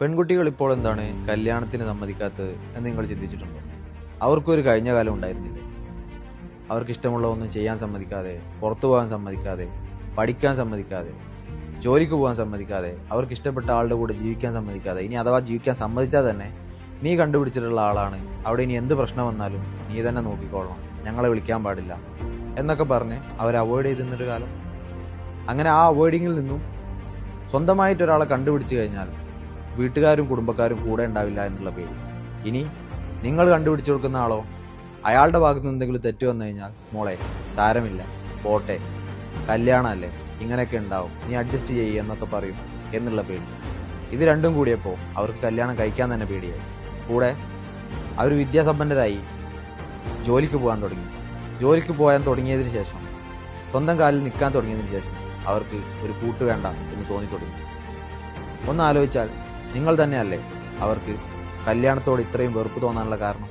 പെൺകുട്ടികൾ ഇപ്പോൾ എന്താണ് കല്യാണത്തിന് സമ്മതിക്കാത്തത് എന്ന് നിങ്ങൾ ചിന്തിച്ചിട്ടുണ്ടോ? അവർക്കൊരു കഴിഞ്ഞ കാലം ഉണ്ടായിരുന്നില്ലേ? അവർക്ക് ഇഷ്ടമുള്ളതൊന്നും ചെയ്യാൻ സമ്മതിക്കാതെ, പുറത്തു പോകാൻ സമ്മതിക്കാതെ, പഠിക്കാൻ സമ്മതിക്കാതെ, ജോലിക്ക് പോകാൻ സമ്മതിക്കാതെ, അവർക്ക് ഇഷ്ടപ്പെട്ട ആളുടെ കൂടെ ജീവിക്കാൻ സമ്മതിക്കാതെ, ഇനി അഥവാ ജീവിക്കാൻ സമ്മതിച്ചാൽ തന്നെ നീ കണ്ടുപിടിച്ചിട്ടുള്ള ആളാണ്, അവിടെ ഇനി എന്ത് പ്രശ്നം വന്നാലും നീ തന്നെ നോക്കിക്കോളണം, ഞങ്ങളെ വിളിക്കാൻ പാടില്ല എന്നൊക്കെ പറഞ്ഞ് അവരെ അവോയ്ഡ് ചെയ്തിരുന്നൊരു കാലം. അങ്ങനെ ആ അവോയ്ഡിങ്ങിൽ നിന്നും സ്വന്തമായിട്ട് ഒരാളെ കണ്ടുപിടിച്ചു കഴിഞ്ഞാൽ വീട്ടുകാരും കുടുംബക്കാരും കൂടെ ഉണ്ടാവില്ല എന്നുള്ള പേടി. ഇനി നിങ്ങൾ കണ്ടുപിടിച്ചു കൊടുക്കുന്ന ആളോ അയാളുടെ ഭാഗത്ത് നിന്ന് എന്തെങ്കിലും തെറ്റ് വന്നു കഴിഞ്ഞാൽ മോളെ സാരമില്ല, പോട്ടെ, കല്യാണമല്ലേ, ഇങ്ങനെയൊക്കെ ഉണ്ടാവും, നീ അഡ്ജസ്റ്റ് ചെയ്യുക എന്നൊക്കെ പറയും എന്നുള്ള പേടി. ഇത് രണ്ടും കൂടിയപ്പോൾ അവർക്ക് കല്യാണം കഴിക്കാൻ തന്നെ പേടിയായി. കൂടെ അവർ വിദ്യാസമ്പന്നരായി ജോലിക്ക് പോകാൻ തുടങ്ങി. ജോലിക്ക് പോകാൻ തുടങ്ങിയതിന് ശേഷം, സ്വന്തം കാലിൽ നിൽക്കാൻ തുടങ്ങിയതിന് ശേഷം അവർക്ക് ഒരു കൂട്ട് വേണ്ട എന്ന് തോന്നി തുടങ്ങി. ഒന്ന് ആലോചിച്ചാൽ നിങ്ങൾ തന്നെയല്ലേ അവർക്ക് കല്യാണത്തോട് ഇത്രയും വെറുപ്പ് തോന്നാനുള്ള കാരണം?